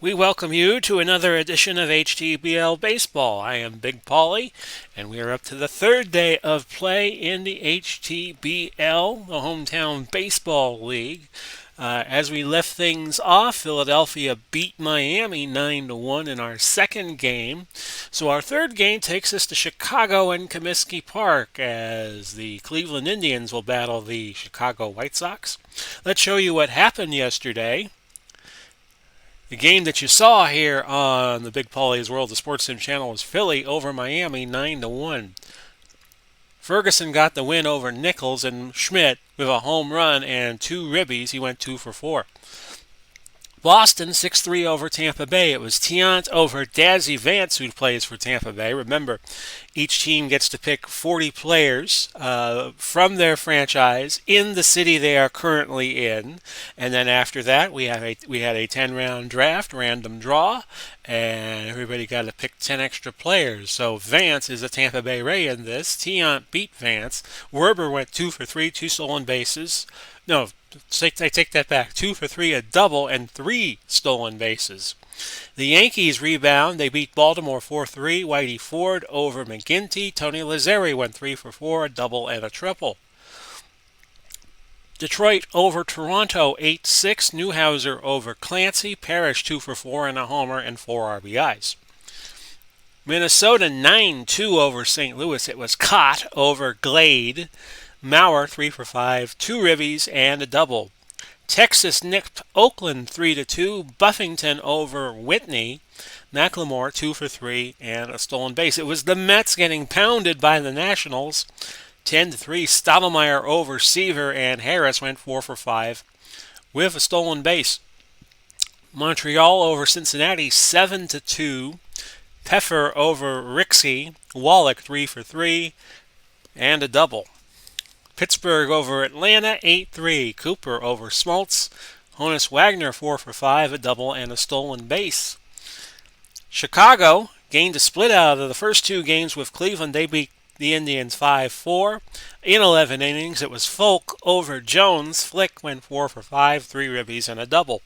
We welcome you to another edition of HTBL Baseball. I am Big Paulie, and we are up to the third day of play in the HTBL, the Hometown Baseball League. As we left things off, Philadelphia beat Miami 9-1 in our second game. So our third game takes us to Chicago and Comiskey Park as the Cleveland Indians will battle the Chicago White Sox. Let's show you what happened yesterday. The game that you saw here on the Big Paulie's World of Sports Sim channel was Philly over Miami 9-1. Ferguson got the win over Nichols, and Schmidt with a home run and two ribbies. He went 2 for 4. Boston 6-3 over Tampa Bay. It was Tiant over Dazzy Vance, who plays for Tampa Bay. Remember, each team gets to pick 40 players from their franchise in the city they are currently in. And then after that, we had a 10-round draft, random draw, and everybody got to pick 10 extra players. So Vance is a Tampa Bay Ray in this. Tiant beat Vance. Werber went 2 for 3, 2 stolen bases. No, I take that back. 2 for 3, a double, and 3 stolen bases. The Yankees rebound. They beat Baltimore 4-3. Whitey Ford over McGinty. Tony Lazzeri went 3 for 4, a double and a triple. Detroit over Toronto 8-6. Newhouser over Clancy. Parrish 2 for 4 and a homer and 4 RBIs. Minnesota 9-2 over St. Louis. It was Cott over Glade. Maurer 3 for 5, 2 ribbies and a double. Texas nicked Oakland 3-2. Buffington over Whitney. McLemore 2 for 3 and a stolen base. It was the Mets getting pounded by the Nationals 10-3. Stottlemyre over Seaver, and Harris went 4 for 5 with a stolen base. Montreal over Cincinnati 7-2. Peffer over Rixey. Wallach 3 for 3 and a double. Pittsburgh over Atlanta 8-3. Cooper over Smoltz. Honus Wagner 4 for 5, a double and a stolen base. Chicago gained a split out of the first two games with Cleveland. They beat the Indians 5-4. In 11 innings, it was Folk over Jones. Flick went 4 for 5, 3 ribbies and a double.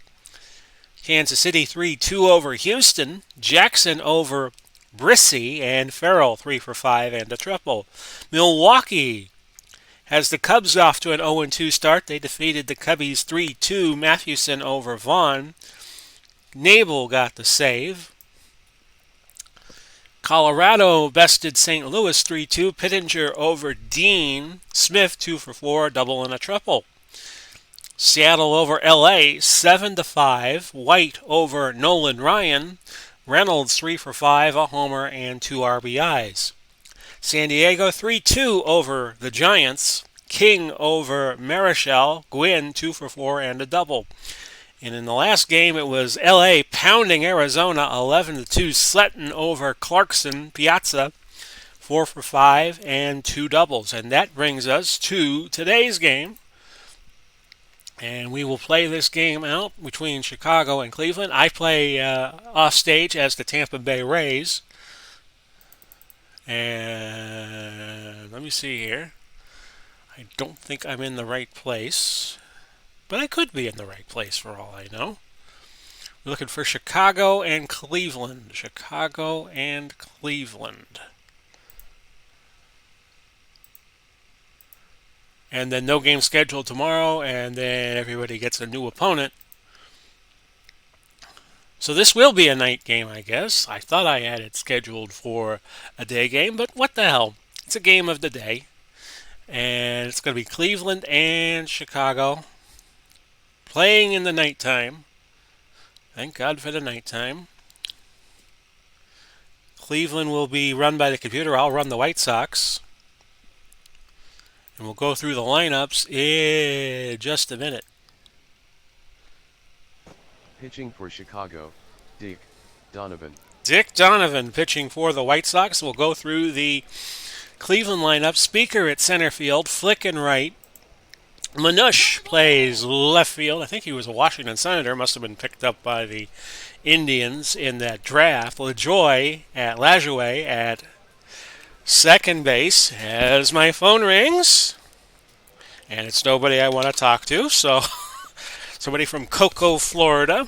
Kansas City 3-2 over Houston. Jackson over Brissy, and Farrell 3 for 5 and a triple. Milwaukee has the Cubs off to an 0-2 start. They defeated the Cubbies 3-2. Mathewson over Vaughn. Nabel got the save. Colorado bested St. Louis 3-2. Pittenger over Dean. Smith 2 for 4, double and a triple. Seattle over LA 7-5. White over Nolan Ryan. Reynolds 3 for 5, a homer and 2 RBIs. San Diego 3-2 over the Giants. King over Marichal. Gwynn 2 for 4 and a double. And in the last game, it was LA pounding Arizona 11-2. Sletton over Clarkson. Piazza 4 for 5 and 2 doubles. And that brings us to today's game. And we will play this game out between Chicago and Cleveland. I play off stage as the Tampa Bay Rays. And let me see here. I don't think I'm in the right place, but I could be in the right place for all I know. We're looking for Chicago and Cleveland. Chicago and Cleveland. And then no game scheduled tomorrow, and then everybody gets a new opponent. So this will be a night game, I guess. I thought I had it scheduled for a day game, but what the hell? It's a game of the day. And it's going to be Cleveland and Chicago playing in the nighttime. Thank God for the nighttime. Cleveland will be run by the computer. I'll run the White Sox. And we'll go through the lineups in just a minute. Pitching for Chicago, Dick Donovan. Dick Donovan pitching for the White Sox. We'll go through the Cleveland lineup. Speaker at center field, Flick in right. Manush plays left field. I think he was a Washington Senator. Must have been picked up by the Indians in that draft. LaJoie at second base as my phone rings. And it's nobody I want to talk to, so somebody from Cocoa, Florida.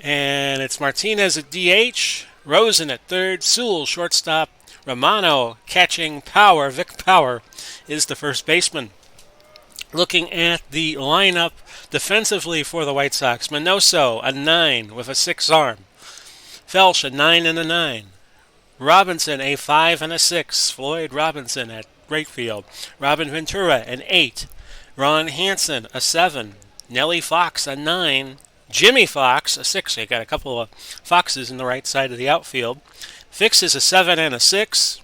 And it's Martinez at DH, Rosen at third, Sewell shortstop, Romano catching Power. Vic Power is the first baseman. Looking at the lineup defensively for the White Sox, Minoso a 9 with a 6 arm, Felsch a 9 and a 9, Robinson a 5 and a 6, Floyd Robinson at right field, Robin Ventura an 8, Ron Hansen a 7, Nellie Fox a 9, Jimmy Fox a 6. They got a couple of Foxes in the right side of the outfield. Fix is a 7 and a 6.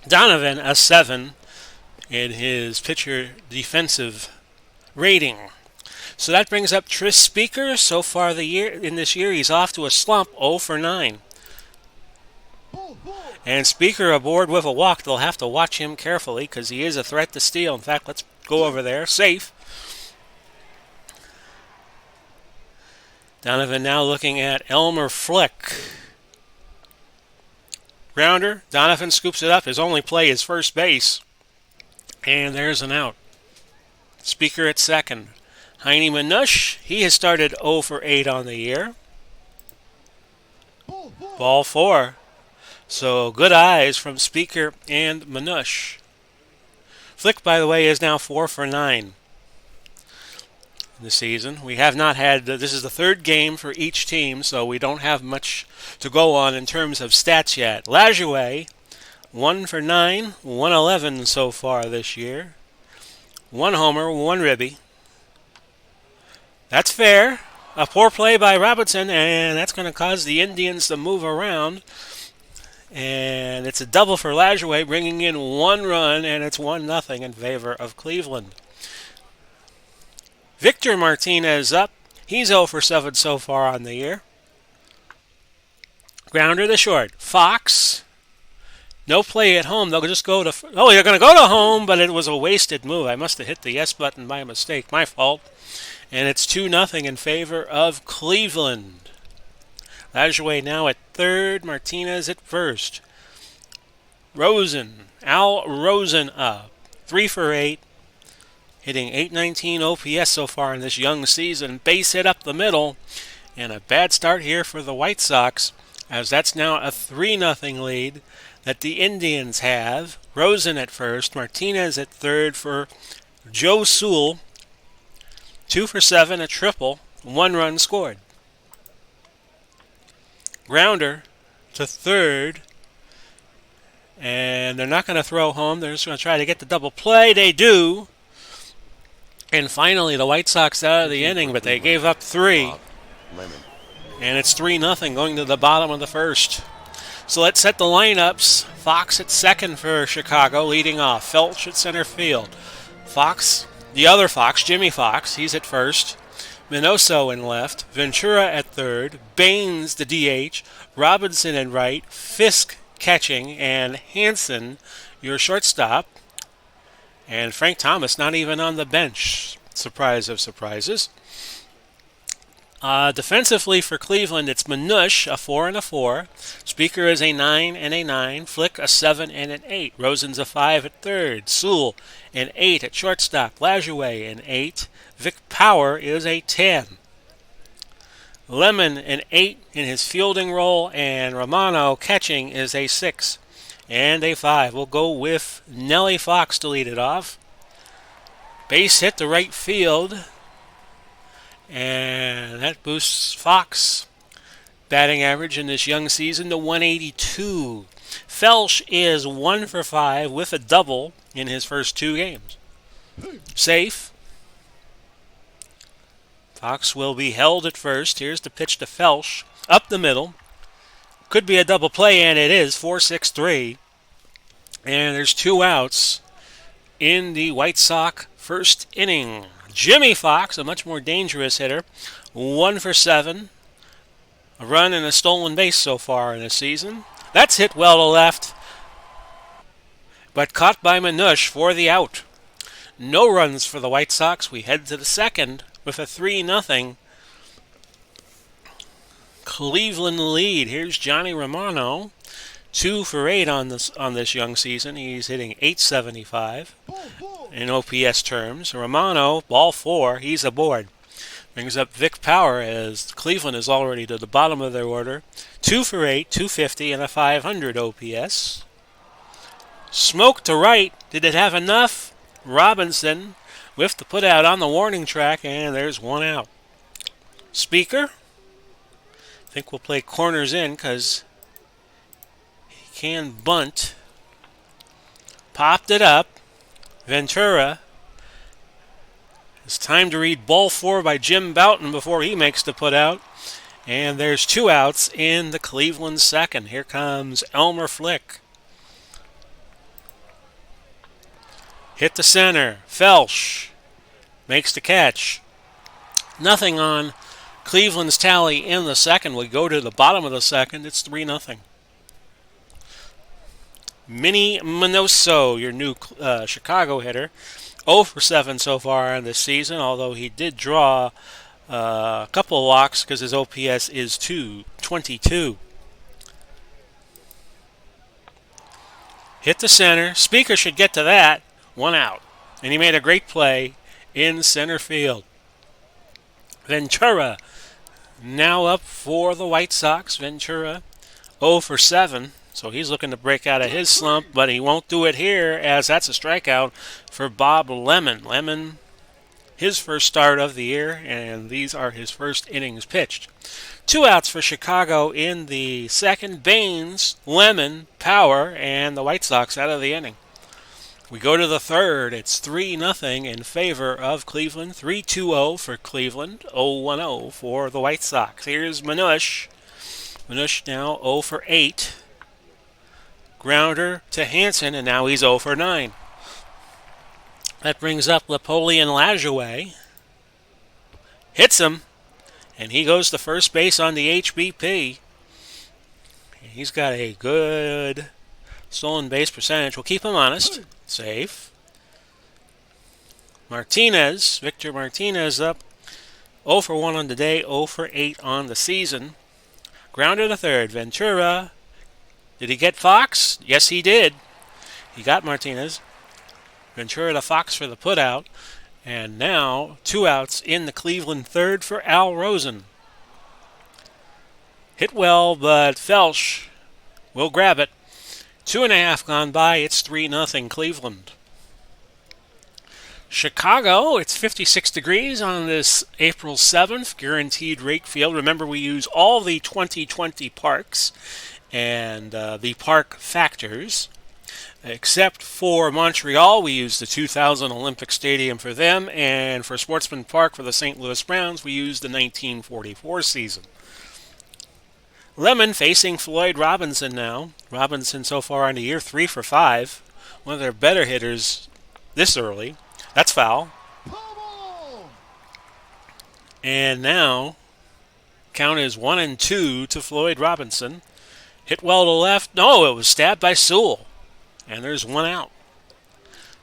Donovan a 7 in his pitcher defensive rating. So that brings up Tris Speaker. So far in this year, he's off to a slump, 0 for 9. And Speaker aboard with a walk. They'll have to watch him carefully because he is a threat to steal. In fact, let's go over there. Safe. Donovan now looking at Elmer Flick. Grounder. Donovan scoops it up. His only play is first base. And there's an out. Speaker at second. Heine Manush. He has started 0 for 8 on the year. Ball 4. So good eyes from Speaker and Manush. Flick, by the way, is now 4 for 9 this season. We have not had, this is the third game for each team, so we don't have much to go on in terms of stats yet. Lajoie, 1 for 9, 111 so far this year. 1 homer, 1 ribby. That's fair. A poor play by Robinson, and that's going to cause the Indians to move around. And it's a double for Lajoie, bringing in 1 run, and it's 1-0 in favor of Cleveland. Victor Martinez up. He's 0 for 7 so far on the year. Grounder to short. Fox. No play at home. They'll just go to... Oh, they're going to go to home, but it was a wasted move. I must have hit the yes button by mistake. My fault. And it's 2-0 in favor of Cleveland. Lajoie now at third. Martinez at first. Rosen. Al Rosen up. 3 for 8. Hitting 819 OPS so far in this young season. Base hit up the middle. And a bad start here for the White Sox, as that's now a 3-0 lead that the Indians have. Rosen at first. Martinez at third for Joe Sewell. 2 for 7, a triple. 1 run scored. Grounder to third. And they're not going to throw home. They're just going to try to get the double play. They do. And finally, the White Sox out of the inning, but they gave up 3. And it's 3-0 going to the bottom of the first. So let's set the lineups. Fox at second for Chicago, leading off. Felsch at center field. Fox, the other Fox, Jimmy Fox, he's at first. Minoso in left. Ventura at third. Baines, the DH. Robinson in right. Fisk catching. And Hansen, your shortstop. And Frank Thomas not even on the bench. Surprise of surprises. Defensively for Cleveland, it's Manush, a 4 and a 4. Speaker is a 9 and a 9. Flick, a 7 and an 8. Rosen's a 5 at third. Sewell, an 8 at shortstop. Lajoie, an 8. Vic Power is a 10. Lemon, an 8 in his fielding role. And Romano, catching, is a 6 and a 5. We'll go with Nellie Fox to lead it off. Base hit to right field. And that boosts Fox batting average in this young season to 182. Felsch is 1 for 5 with a double in his first 2 games. Safe. Fox will be held at first. Here's the pitch to Felsch. Up the middle. Could be a double play, and it is. 4-6-3. And there's 2 outs in the White Sox first inning. Jimmy Fox, a much more dangerous hitter, 1 for 7. A run and a stolen base so far in this season. That's hit well to left, but caught by Manush for the out. No runs for the White Sox. We head to the second with a 3-0 Cleveland lead. Here's Johnny Romano, 2 for 8 on this young season. He's hitting .875 in OPS terms. Romano, ball 4. He's aboard. Brings up Vic Power, as Cleveland is already to the bottom of their order. 2 for 8, 250, and a 500 OPS. Smoke to right. Did it have enough? Robinson with the put out on the warning track, and there's one out. Speaker. I think we'll play corners in because he can bunt. Popped it up. Ventura. It's time to read ball 4 by Jim Boughton before he makes the put out. And there's 2 outs in the Cleveland second. Here comes Elmer Flick. Hit the center. Felsch makes the catch. Nothing on Cleveland's tally in the second. We go to the bottom of the second. It's 3-0. Minnie Minoso, your new Chicago hitter. 0 for 7 so far in this season, although he did draw a couple of walks because his OPS is 222. Hit the center. Speaker should get to that. 1 out. And he made a great play in center field. Ventura now up for the White Sox. Ventura 0 for 7. So he's looking to break out of his slump, but he won't do it here as that's a strikeout for Bob Lemon. Lemon, his first start of the year, and these are his first innings pitched. 2 outs for Chicago in the second. Baines, Lemon, Power, and the White Sox out of the inning. We go to the third. It's 3-0 in favor of Cleveland. 3-2-0 for Cleveland. 0-1-0 for the White Sox. Here's Manush. Manush now 0 for 8. Grounder to Hansen, and now he's 0 for 9. That brings up Napoleon Lajoie. Hits him, and he goes to first base on the HBP. He's got a good stolen base percentage. We'll keep him honest. Safe. Martinez, Victor Martinez up 0 for 1 on the day, 0 for 8 on the season. Grounder to third. Ventura. Did he get Fox? Yes, he did. He got Martinez. Ventura to Fox for the putout. And now 2 outs in the Cleveland third for Al Rosen. Hit well, but Felsch will grab it. 2.5 gone by. It's 3-0 Cleveland. Chicago, it's 56 degrees on this April 7th. Guaranteed rate field. Remember, we use all the 2020 parks and the park factors. Except for Montreal, we use the 2000 Olympic Stadium for them, and for Sportsman Park for the St. Louis Browns, we use the 1944 season. Lemon facing Floyd Robinson now. Robinson so far on the year 3 for 5. One of their better hitters this early. That's foul. And now, count is 1-2 to Floyd Robinson. Hit well to left. No, it was stabbed by Sewell. And there's 1 out.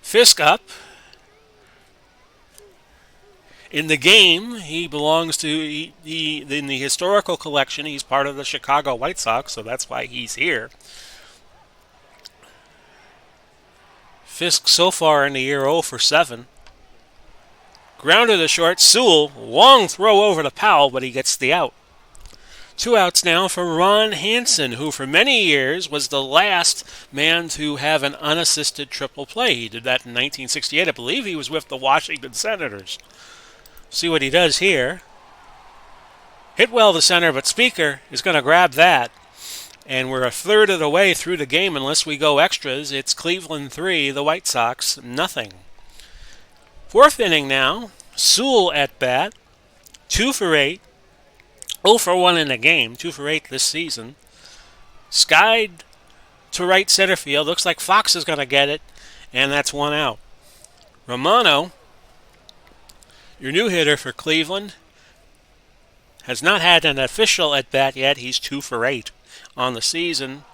Fisk up. In the game, he belongs to, in the historical collection, he's part of the Chicago White Sox, so that's why he's here. Fisk so far in the year 0 for 7. Grounder to short. Sewell, long throw over to Powell, but he gets the out. 2 outs now for Ron Hansen, who for many years was the last man to have an unassisted triple play. He did that in 1968. I believe he was with the Washington Senators. See what he does here. Hit well to center, but Speaker is going to grab that. And we're a third of the way through the game unless we go extras. It's Cleveland 3, the White Sox nothing. 4th inning now. Sewell at bat. 2 for 8. 0 for 1 in the game. 2 for 8 this season. Skied to right center field. Looks like Fox is going to get it. And that's 1 out. Romano, your new hitter for Cleveland, has not had an official at-bat yet. He's 2 for 8 on the season.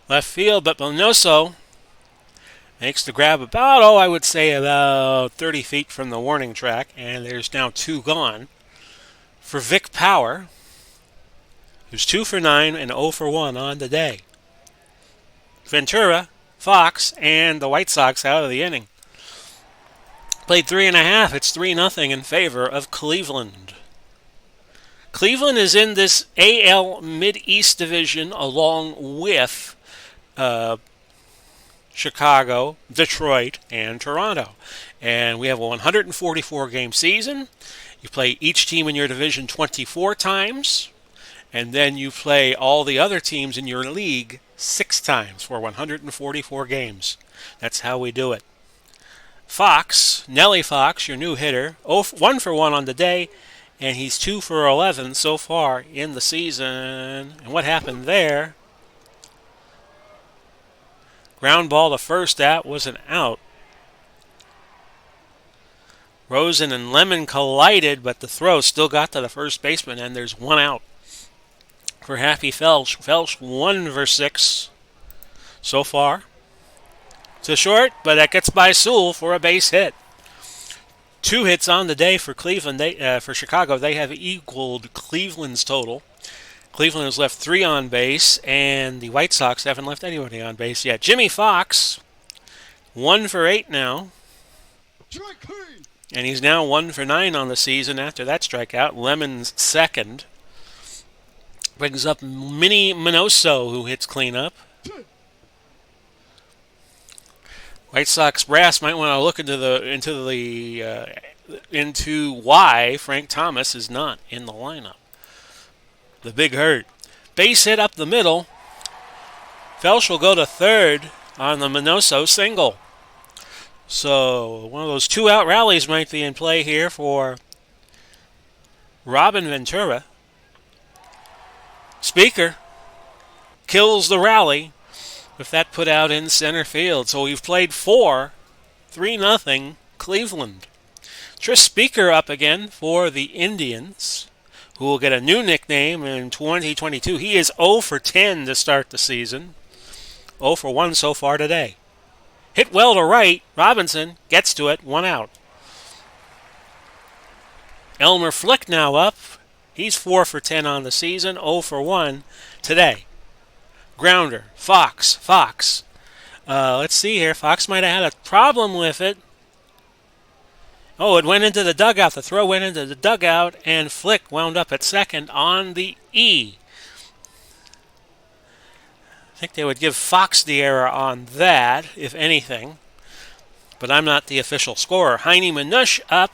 Left field, but Bonoso makes the grab about, I would say about 30 feet from the warning track. And there's now 2 gone. For Vic Power, who's 2 for 9 and 0 for 1 on the day. Ventura, Fox, and the White Sox out of the inning. Played 3.5. It's 3-0 in favor of Cleveland. Cleveland is in this AL Mid-East division along with uh, Chicago, Detroit, and Toronto. And we have a 144 game season. You play each team in your division 24 times, and then you play all the other teams in your league 6 times for 144 games. That's how we do it. Fox, Nellie Fox, your new hitter, 1 for 1 on the day, and he's 2 for 11 so far in the season. And what happened there? Ground ball to first, that was an out. Rosen and Lemon collided, but the throw still got to the first baseman, and there's 1 out for Happy Felsch. Felsch 1 for 6 so far. To short, but that gets by Sewell for a base hit. 2 hits on the day for Cleveland. For Chicago, they have equaled Cleveland's total. Cleveland has left 3 on base, and the White Sox haven't left anybody on base yet. Jimmy Fox, 1 for 8 now. And he's now 1 for 9 on the season after that strikeout. Lemon's second. Brings up Minnie Minoso, who hits cleanup. White Sox brass might want to look into why Frank Thomas is not in the lineup. The big hurt. Base hit up the middle. Felsch will go to third on the Minoso single. So one of those 2-out rallies might be in play here for Robin Ventura. Speaker kills the rally with that put out in center field. So we've played 4, 3-0 Cleveland. Tris Speaker up again for the Indians, who will get a new nickname in 2022. He is 0 for 10 to start the season. 0 for 1 so far today. Hit well to right. Robinson gets to it. 1 out. Elmer Flick now up. He's 4 for 10 on the season. 0 for 1 today. Grounder. Fox. Let's see here. Fox might have had a problem with it. Oh, it went into the dugout. The throw went into the dugout, and Flick wound up at second on the E. I think they would give Fox the error on that, if anything. But I'm not the official scorer. Heine Manush up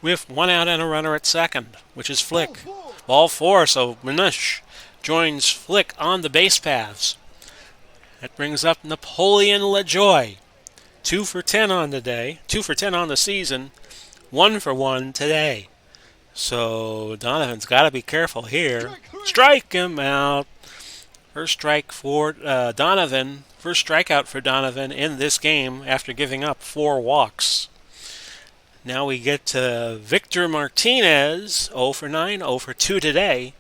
with 1 out and a runner at second, which is Flick. Ball 4, so Manush joins Flick on the base paths. That brings up Napoleon LaJoy. 2 for 10 on the day, 2 for 10 on the season, 1 for 1 today. So Donovan's got to be careful here. Strike him out. First strike for Donovan. First strikeout for Donovan in this game after giving up 4 walks. Now we get to Victor Martinez, 0 for 9, 0 for 2 today.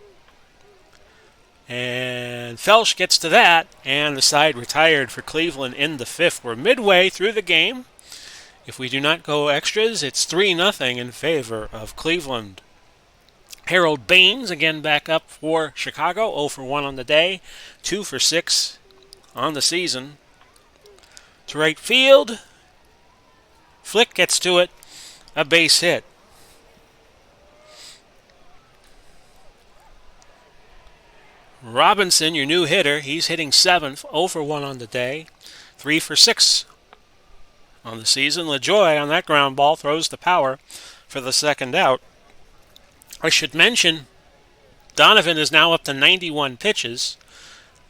And Felsch gets to that, and the side retired for Cleveland in the 5th. We're midway through the game. If we do not go extras, it's 3-0 in favor of Cleveland. Harold Baines again back up for Chicago, 0 for 1 on the day, 2 for 6 on the season. To right field, Flick gets to it, a base hit. Robinson, your new hitter, he's hitting 7th, 0 for 1 on the day, 3 for 6 on the season. LaJoy on that ground ball throws the power for the second out. I should mention, Donovan is now up to 91 pitches,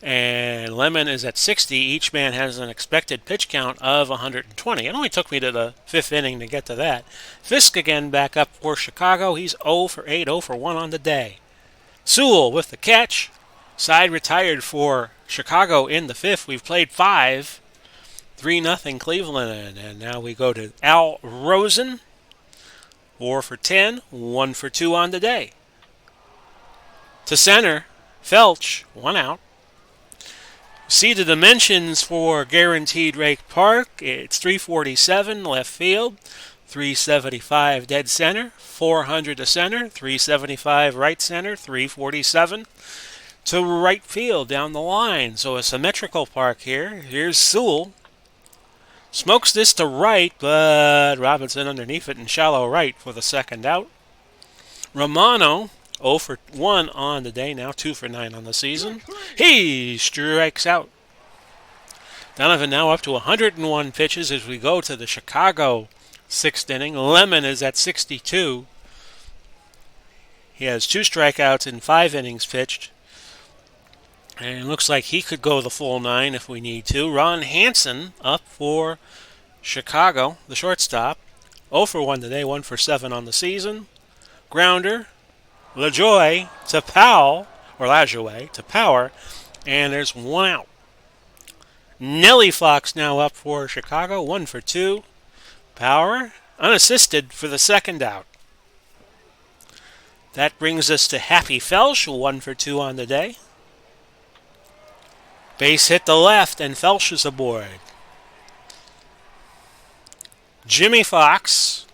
and Lemon is at 60. Each man has an expected pitch count of 120. It only took me to the 5th inning to get to that. Fisk again back up for Chicago. He's 0 for 8, 0 for 1 on the day. Sewell with the catch. Side retired for Chicago in the 5th. We've played 5. 3-0 Cleveland. And now we go to Al Rosen. 4 for 10. 1 for 2 on the day. To center, Felsch. 1 out. See the dimensions for Guaranteed Rate Park. It's 347 left field. 375 dead center. 400 to center. 375 right center. 347. To right field down the line. So a symmetrical park here. Here's Sewell. Smokes this to right, but Robinson underneath it in shallow right for the second out. Romano 0 for 1 on the day, now 2 for 9 on the season. He strikes out. Donovan now up to 101 pitches as we go to the Chicago sixth inning. Lemon is at 62. He has 2 strikeouts in 5 innings pitched. And it looks like he could go the full 9 if we need to. Ron Hansen up for Chicago, the shortstop. 0 for 1 today, 1 for 7 on the season. Grounder, LaJoie to Powell, or LaJoie to Power, and there's 1 out. Nelly Fox now up for Chicago, 1 for 2. Power, unassisted for the second out. That brings us to Happy Felsch, 1 for 2 on the day. Base hit to left, and Felsch is aboard. Jimmy Fox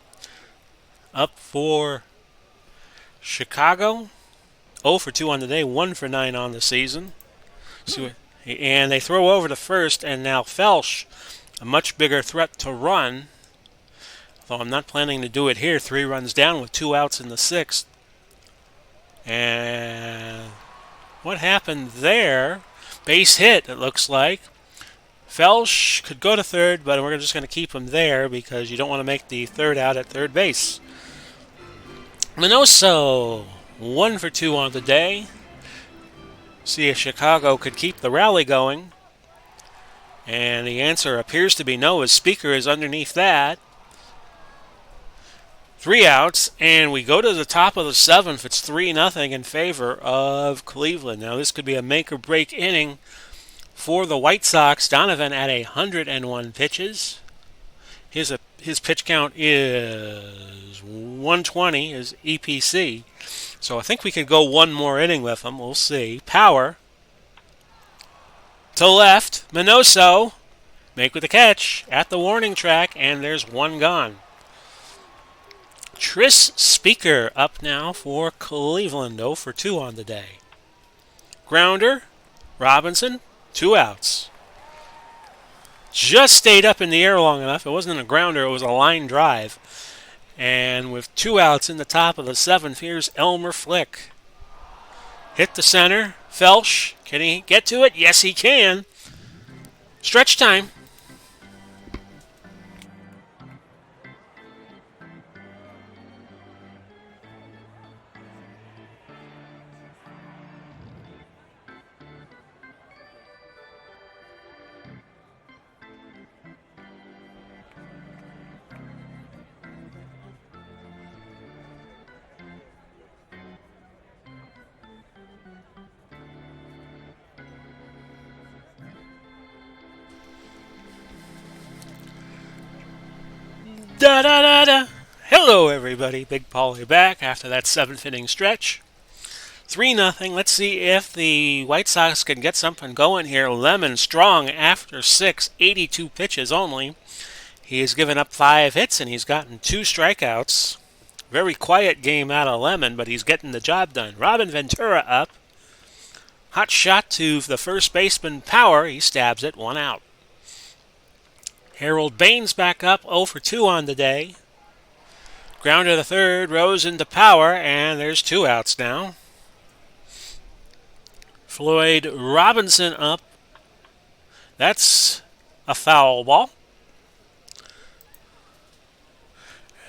up for Chicago, 0 for 2 on the day, 1 for 9 on the season. And they throw over to first, and now Felsch, a much bigger threat to run. Though I'm not planning to do it here. 3 runs down with 2 outs in the 6th. And what happened there? Base hit, it looks like. Felsch could go to third, but we're just going to keep him there because you don't want to make the third out at third base. Minoso, 1 for 2 on the day. See if Chicago could keep the rally going. And the answer appears to be no, as Speaker is underneath that. 3 outs, and we go to the top of the 7th. It's 3-0 in favor of Cleveland. Now, this could be a make-or-break inning for the White Sox. Donovan at 101 pitches. His pitch count is 120, his EPC. So I think we could go 1 more inning with him. We'll see. Power to left. Minoso make with the catch at the warning track, and there's 1 gone. Tris Speaker up now for Cleveland, 0 for 2 on the day. Grounder, Robinson, 2 outs. Just stayed up in the air long enough. It wasn't a grounder, it was a line drive. And with 2 outs in the top of the 7th, here's Elmer Flick. Hit the center. Felsch, can he get to it? Yes, he can. Stretch time. Da-da-da-da. Hello, everybody. Big Paulie back after that 7th inning stretch. 3-0. Let's see if the White Sox can get something going here. Lemon strong after 6, 82 pitches only. He has given up 5 hits and he's gotten 2 strikeouts. Very quiet game out of Lemon, but he's getting the job done. Robin Ventura up. Hot shot to the first baseman, Power. He stabs it, 1 out. Harold Baines back up, 0 for 2 on the day. Grounder to third, Rose into Power, and there's 2 outs now. Floyd Robinson up. That's a foul ball.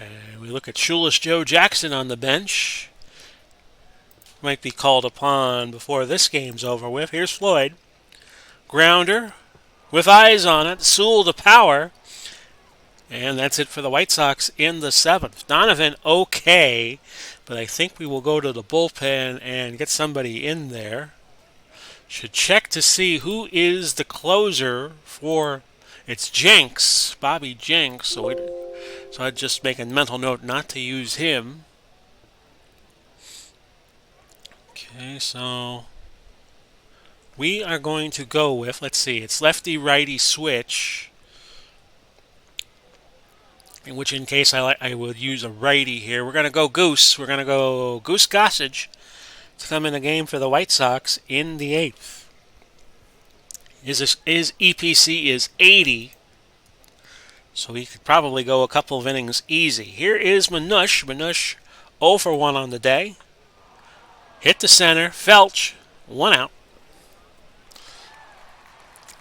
And we look at Shoeless Joe Jackson on the bench. Might be called upon before this game's over with. Here's Floyd. Grounder with eyes on it. Sewell to Power. And that's it for the White Sox in the 7th. Donovan okay, but I think we will go to the bullpen and get somebody in there. Should check to see who is the closer for... It's Jenks, Bobby Jenks. So I'd just make a mental note not to use him. Okay, so we are going to go with, let's see, it's lefty-righty switch. In which in case I would use a righty here. We're going to go Goose. We're going to go Goose Gossage to come in the game for the White Sox in the 8th. His EPC is 80. So he could probably go a couple of innings easy. Here is Minush. Minush 0 for 1 on the day. Hit the center. Felch, 1 out.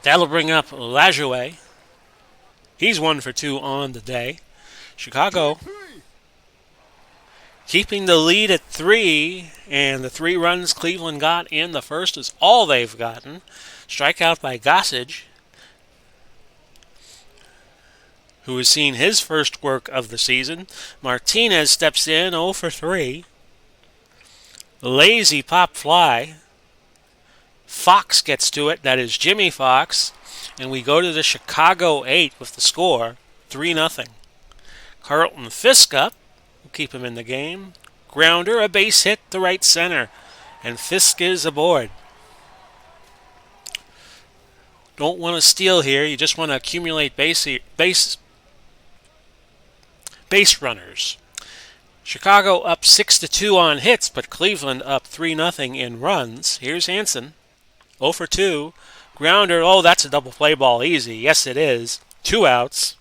That'll bring up Lajoie. He's 1 for 2 on the day. Chicago keeping the lead at 3, and the 3 runs Cleveland got in the first is all they've gotten. Strikeout by Gossage, who has seen his first work of the season. Martinez steps in 0 for 3. Lazy pop fly. Fox gets to it. That is Jimmy Fox. And we go to the Chicago 8 with the score 3-0. Carlton Fisk up. We'll keep him in the game. Grounder, a base hit to right center. And Fisk is aboard. Don't want to steal here. You just want to accumulate base runners. Chicago up 6-2 on hits, but Cleveland up 3-0 in runs. Here's Hansen, 0 for 2. Grounder, oh, that's a double play ball, easy. Yes, it is. 2 outs.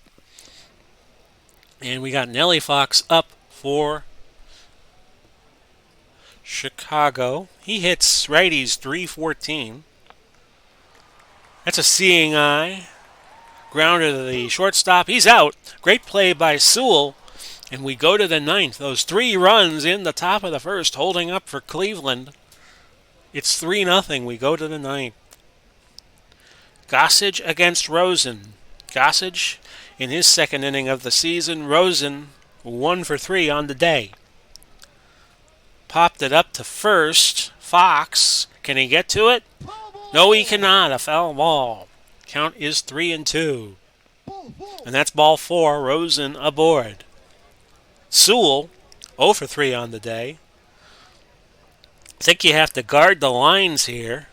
And we got Nellie Fox up for Chicago. He hits righties 314. That's a seeing eye. Grounder to the shortstop. He's out. Great play by Sewell. And we go to the 9th. Those 3 runs in the top of the first holding up for Cleveland. It's 3-0. We go to the 9th. Gossage against Rosen. Gossage in his second inning of the season. Rosen 1 for 3 on the day. Popped it up to first. Fox, can he get to it? No, he cannot. A foul ball. Count is 3-2. And that's ball 4. Rosen aboard. Sewell, 0 for 3 on the day. I think you have to guard the lines here.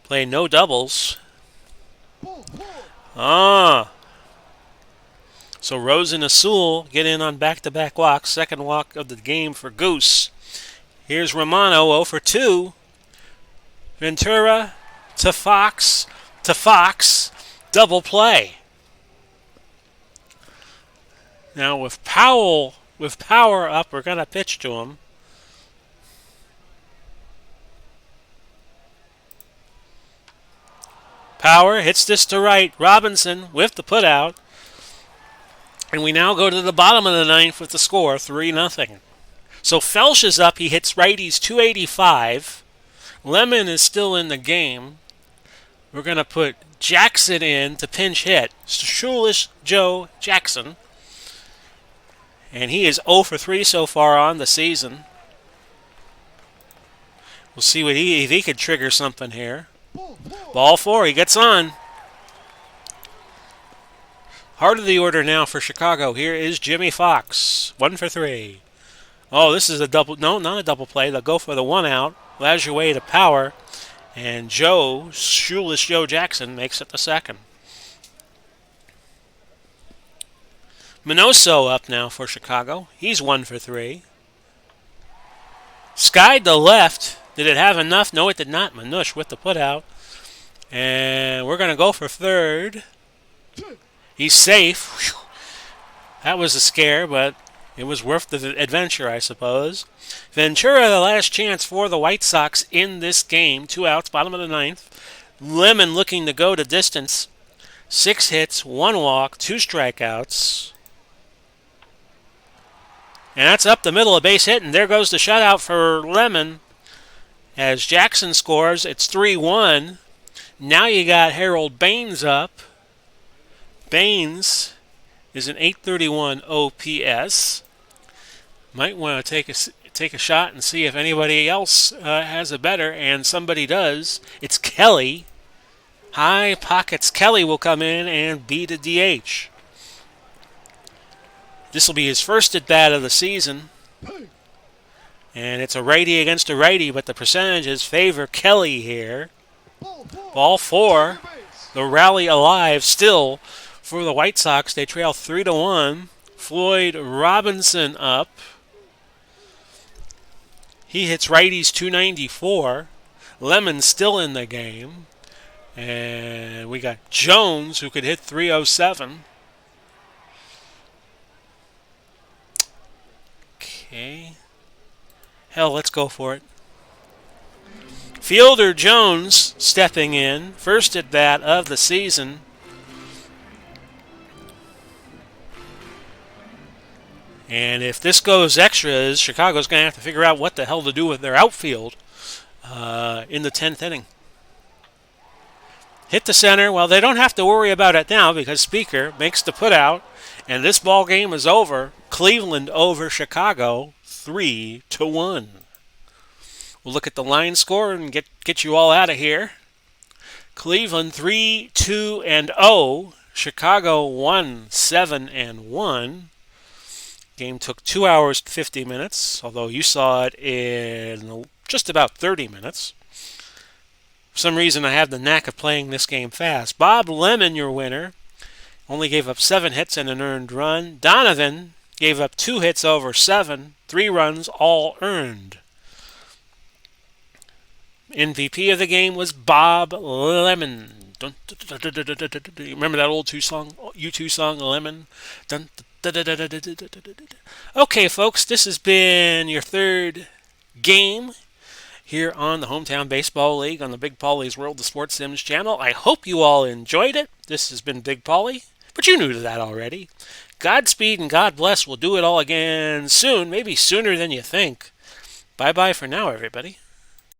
Play no doubles. So Rosen and Sewell get in on back-to-back walks. Second walk of the game for Goose. Here's Romano, 0 for 2. Ventura to Fox. Double play. Now with power up, we're going to pitch to him. Power hits this to right. Robinson with the putout. And we now go to the bottom of the 9th with the score, 3-0. So Felsch is up. He hits righties 285. Lemon is still in the game. We're going to put Jackson in to pinch hit. Shoeless Joe Jackson. And he is 0 for 3 so far on the season. We'll see if he can trigger something here. Ball 4, he gets on. Heart of the order now for Chicago. Here is Jimmy Fox, 1 for 3. Oh, this is a double. No, not a double play. They'll go for the 1 out. Lajoie to Power. And Shoeless Joe Jackson makes it the second. Minoso up now for Chicago. He's 1 for 3. Skied to left. Did it have enough? No, it did not. Minush with the putout. And we're going to go for third. He's safe. Whew. That was a scare, but it was worth the adventure, I suppose. Ventura, the last chance for the White Sox in this game. 2 outs, bottom of the 9th. Lemon looking to go to distance. 6 hits, 1 walk, 2 strikeouts. And that's up the middle, a base hit, and there goes the shutout for Lemon. As Jackson scores, it's 3-1. Now you got Harold Baines up. Baines is an 831 OPS. Might want to take a shot and see if anybody else has a better, and somebody does. It's Kelly. High pockets. Kelly will come in and beat a DH. This will be his first at-bat of the season. And it's a righty against a righty, but the percentages favor Kelly here. Ball 4. The rally alive still for the White Sox. They trail 3-1. Floyd Robinson up. He hits righties 294. Lemon still in the game. And we got Jones, who could hit 307. Okay. Hell, let's go for it. Fielder Jones stepping in, first at bat of the season. And if this goes extras, Chicago's going to have to figure out what the hell to do with their outfield in the 10th inning. Hit the center. Well, they don't have to worry about it now because Speaker makes the putout, and this ball game is over. Cleveland over Chicago, 3-1. We'll look at the line score and get you all out of here. Cleveland 3-2-0. Chicago 1-7-1. Game took 2 hours and 50 minutes, although you saw it in just about 30 minutes. For some reason, I have the knack of playing this game fast. Bob Lemon, your winner, only gave up 7 hits and an earned run. Donovan gave up 2 hits over 7, 3 runs, all earned. MVP of the game was Bob Lemon. Remember that old U2 song, Lemon? Okay, folks, this has been your third game here on the Hometown Baseball League on the Big Paulie's World of Sports Sims channel. I hope you all enjoyed it. This has been Big Paulie, but you knew that already. Godspeed and God bless. We'll do it all again soon, maybe sooner than you think. Bye-bye for now, everybody.